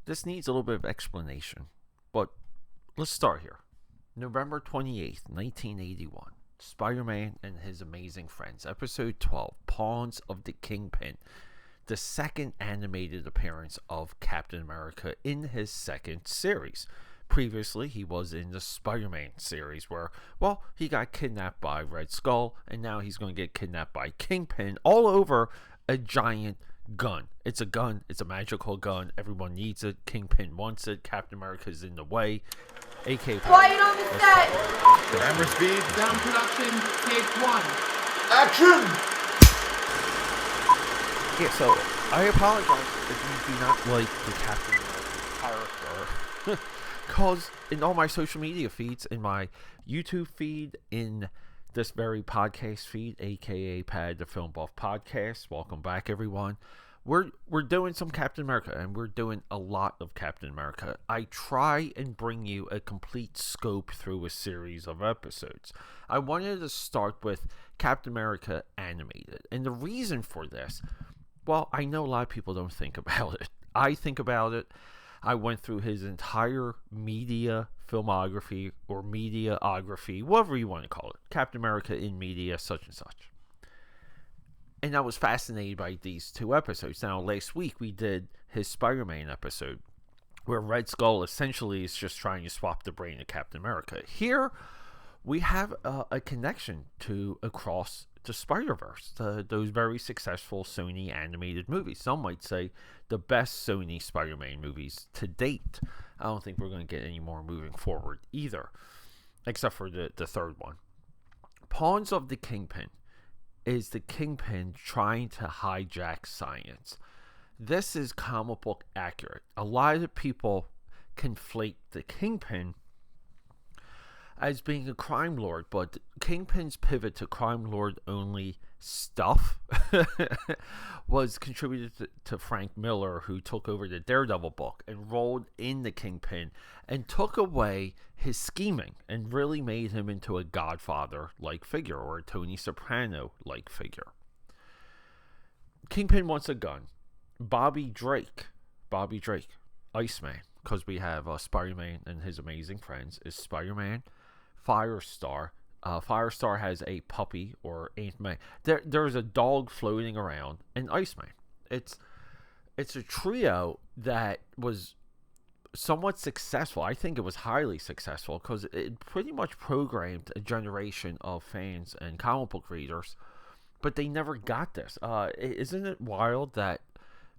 This needs a little bit of explanation, but let's start here. November 28th, 1981. Spider-Man and His Amazing Friends, Episode 12, Pawns of the Kingpin. The second animated appearance of Captain America in his second series. Previously, he was in the Spider-Man series where, well, he got kidnapped by Red Skull, and now he's going to get kidnapped by Kingpin all over a giant gun. It's a gun. It's a magical gun. Everyone needs it. Kingpin wants it. Captain America's in the way. AKAPAD. Quiet on the set! Camera speed. Sound production, take one. Action! Yeah, so I apologize if you do not like the Captain America character. Because in all my social media feeds, in my YouTube feed, in this very podcast feed, AKAPAD The Film Buff podcast, welcome back everyone. We're doing some Captain America, and we're doing a lot of Captain America. I try and bring you a complete scope through a series of episodes. I wanted to start with Captain America animated, and the reason for this, well, I know a lot of people don't think about it. I think about it. I went through his entire media filmography or mediaography, whatever you want to call it. Captain America in media, such and such. And I was fascinated by these two episodes. Now, last week we did his Spider-Man episode, where Red Skull essentially is just trying to swap the brain of Captain America. Here, we have a connection to Across the Spider-Verse, those very successful Sony animated movies. Some might say the best Sony Spider-Man movies to date. I don't think we're going to get any more moving forward either, except for the third one. Pawns of the Kingpin is the Kingpin trying to hijack science. This is comic book accurate. A lot of people conflate the Kingpin as being a crime lord, but Kingpin's pivot to crime lord only stuff was contributed to Frank Miller, who took over the Daredevil book and rolled in the Kingpin and took away his scheming and really made him into a Godfather-like figure or a Tony Soprano-like figure. Kingpin wants a gun. Bobby Drake, Iceman, because we have Spider-Man and His Amazing Friends, is Spider-Man. Firestar. Firestar has a puppy or Aunt May. There's a dog floating around, and Iceman. It's a trio that was somewhat successful. I think it was highly successful because it pretty much programmed a generation of fans and comic book readers, but they never got this. Isn't it wild that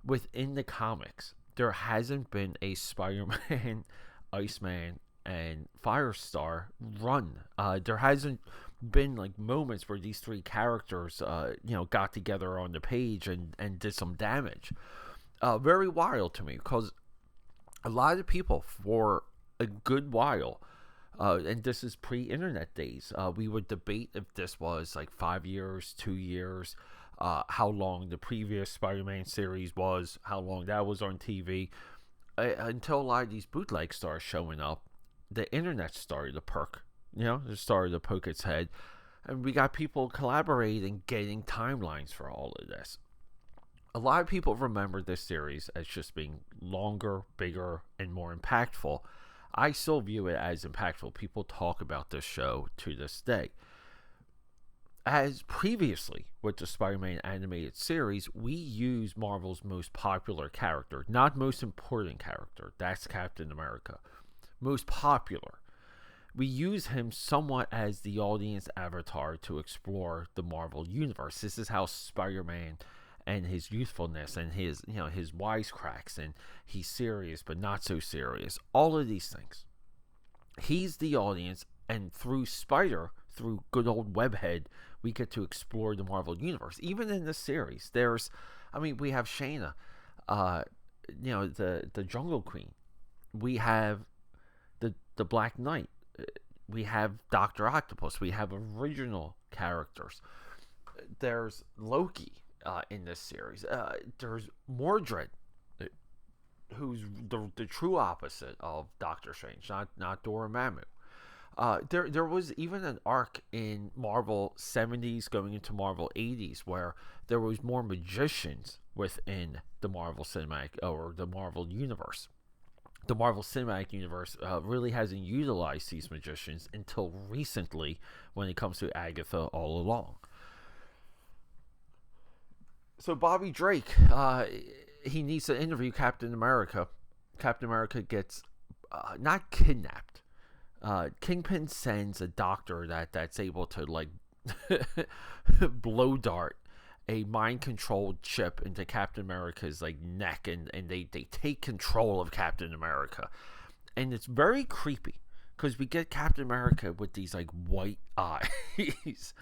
within the comics there hasn't been a Spider-Man, Iceman, and Firestar run? There hasn't been like moments where these three characters got together on the page and did some damage. Very wild to me, because a lot of people for a good while, and this is pre-internet days, we would debate if this was like 5 years, 2 years, how long the previous Spider-Man series was, how long that was on TV, until a lot of these bootlegs started showing up. The internet started to perk, it started to poke its head, and we got people collaborating, getting timelines for all of this. A lot of people remember this series as just being longer, bigger, and more impactful. I still view it as impactful. People talk about this show to this day. As previously with the Spider-Man animated series, we use Marvel's most popular character, not most important character. That's Captain America. Most popular. We use him somewhat as the audience avatar to explore the Marvel universe. This is how Spider-Man and his youthfulness and his wisecracks, and he's serious but not so serious. All of these things. He's the audience, and through good old Webhead, we get to explore the Marvel universe. Even in this series, we have Shayna, the Jungle Queen. We have the Black Knight. We have Dr. Octopus. We have original characters. There's Loki in this series. There's Mordred, who's the true opposite of Doctor Strange, not Dormammu. There was even an arc in Marvel 70s going into Marvel 80s where there was more magicians within the Marvel cinematic or the Marvel universe. the Marvel Cinematic Universe really hasn't utilized these magicians until recently when it comes to Agatha all along. So Bobby Drake, he needs to interview Captain America. Captain America gets not kidnapped. Kingpin sends a doctor that's able to like blow dart a mind-controlled chip into Captain America's like neck, and they take control of Captain America. And it's very creepy because we get Captain America with these like white eyes.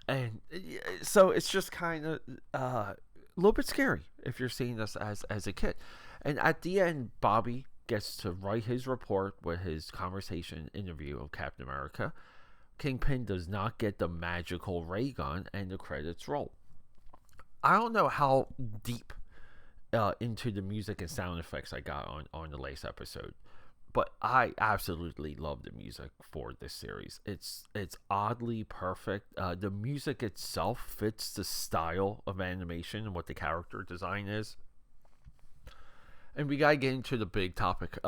And so it's just kind of a little bit scary if you're seeing this as a kid. And at the end, Bobby gets to write his report with his conversation interview of Captain America. Kingpin does not get the magical ray gun, and the credits roll. I don't know how deep into the music and sound effects I got on the latest episode, but I absolutely love the music for this series. It's oddly perfect. The music itself fits the style of animation and what the character design is. And we gotta get into the big topic,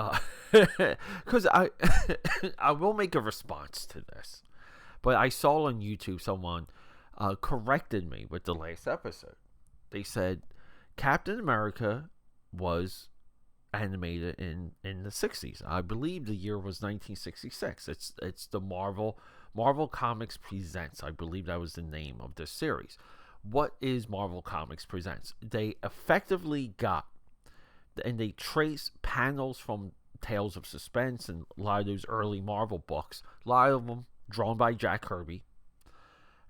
because I will make a response to this, but I saw on YouTube someone corrected me with the last episode. They said Captain America was animated in the 60s. I believe the year was 1966. It's the Marvel Comics Presents. I believe that was the name of this series. What is Marvel Comics Presents? They effectively got, and they trace panels from Tales of Suspense and a lot of those early Marvel books, a lot of them drawn by Jack Kirby,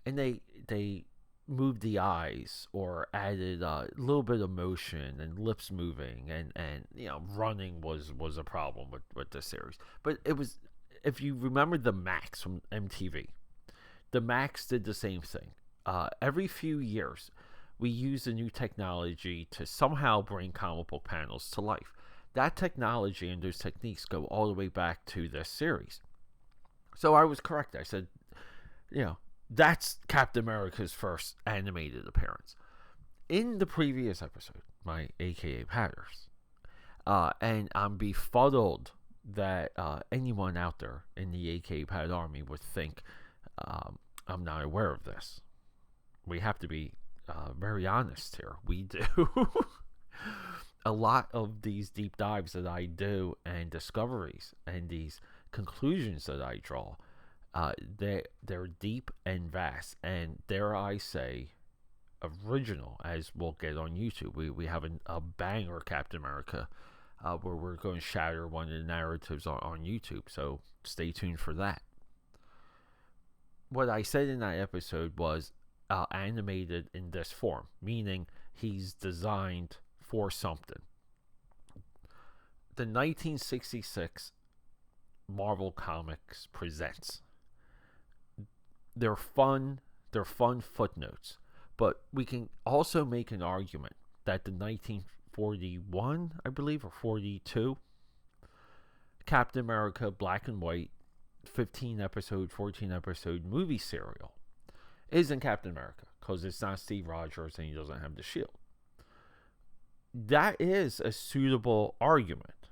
and they moved the eyes or added a little bit of motion and lips moving, and running was a problem with this series. But it was, if you remember the Max from MTV, the Max did the same thing. Every few years we use a new technology to somehow bring comic book panels to life. That technology and those techniques go all the way back to this series. So I was correct. I said, that's Captain America's first animated appearance. In the previous episode, my AKA Patters, and I'm befuddled that anyone out there in the AKA Pat Army would think I'm not aware of this. We have to be very honest here. We do. A lot of these deep dives that I do and discoveries and these conclusions that I draw, they're deep and vast, and dare I say original, as we'll get on YouTube. We have a banger Captain America where we're going to shatter one of the narratives on YouTube, so stay tuned for that. What I said in that episode was animated in this form, meaning he's designed for something. The 1966 Marvel Comics Presents. They're fun footnotes, but we can also make an argument that the 1941, I believe, or 42 Captain America Black and White 14 episode movie serial isn't Captain America, because it's not Steve Rogers and he doesn't have the shield. That is a suitable argument.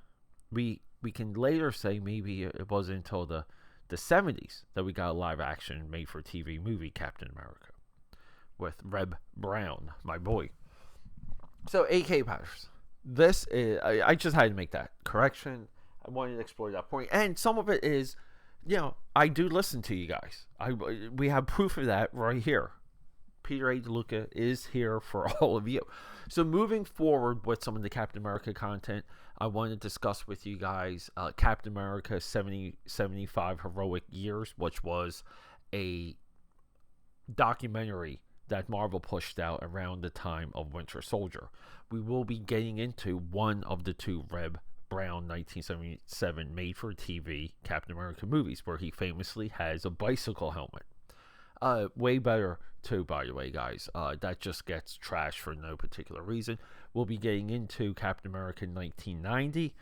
We can later say maybe it wasn't until the 70s that we got a live action made for TV movie Captain America with Reb Brown, my boy. So AK Patters, this is, I just had to make that correction. I wanted to explore that point, and some of it is, I do listen to you guys. We have proof of that right here. Peter A. DeLuca is here for all of you. So moving forward with some of the Captain America content, I want to discuss with you guys Captain America 75 Heroic Years, which was a documentary that Marvel pushed out around the time of Winter Soldier. We will be getting into one of the two Reb Brown 1977 made-for-TV Captain America movies, where he famously has a bicycle helmet. Way better too, by the way, guys. That just gets trashed for no particular reason. We'll be getting into Captain America 1990,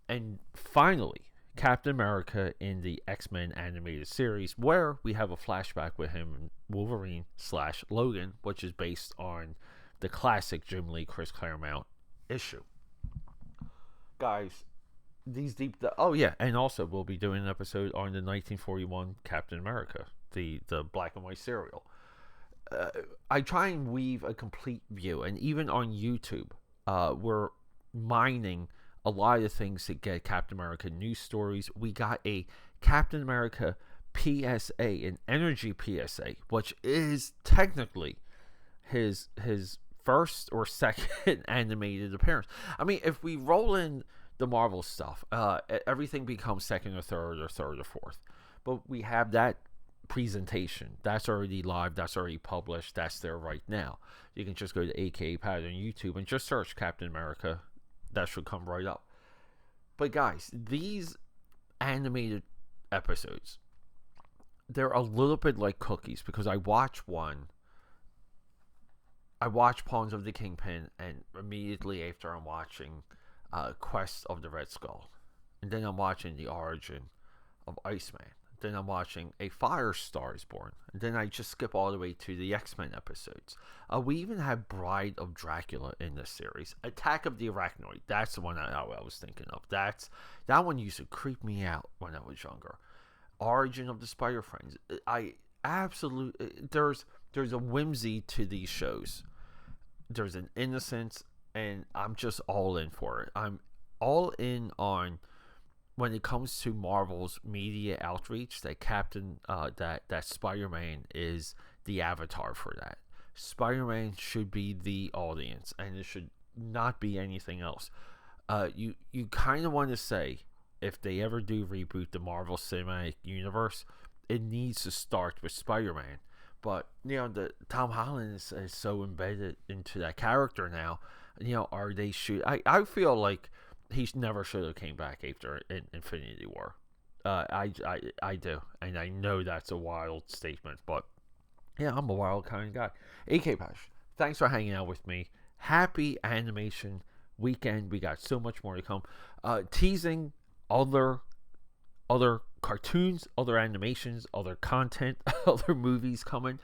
and finally Captain America in the X-Men animated series, where we have a flashback with him, Wolverine/Logan, which is based on the classic Jim Lee, Chris Claremont issue. guys, these oh yeah, and also we'll be doing an episode on the 1941 Captain America, the black and white serial. I try and weave a complete view, and even on YouTube, we're mining a lot of things that get Captain America news stories. We got a Captain America PSA, an energy PSA, which is technically his first or second animated appearance. I mean, if we roll in the Marvel stuff, everything becomes second or third or fourth. But we have that presentation that's already live, that's already published, that's there right now. You can just go to AKAPAD on YouTube and just search Captain America. That should come right up. But guys, these animated episodes, they're a little bit like cookies, because I watch Pawns of the Kingpin, and immediately after I'm watching Quest of the Red Skull, and then I'm watching the origin of Iceman, then I'm watching A Firestar is Born, and then I just skip all the way to the X-Men episodes. We even have Bride of Dracula in this series. Attack of the Arachnoid, that's the one I was thinking of. That one used to creep me out when I was younger. Origin of the Spider Friends. I absolutely, there's a whimsy to these shows. There's an innocence, and I'm just all in for it. I'm all in on, when it comes to Marvel's media outreach, that that Spider-Man is the avatar for that. Spider-Man should be the audience, and it should not be anything else. You kind of want to say, if they ever do reboot the Marvel Cinematic Universe, it needs to start with Spider-Man. But, the Tom Holland is so embedded into that character now. Are they I feel like he never should have came back after Infinity War. I do, and I know that's a wild statement, but yeah, I'm a wild kind of guy. AK Pash, thanks for hanging out with me. Happy animation weekend. We got so much more to come. Teasing other cartoons, other animations, other content, other movies coming.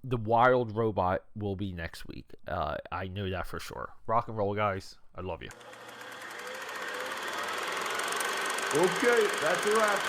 The Wild Robot will be next week. I know that for sure. Rock and roll, guys. I love you. Okay, that's a wrap.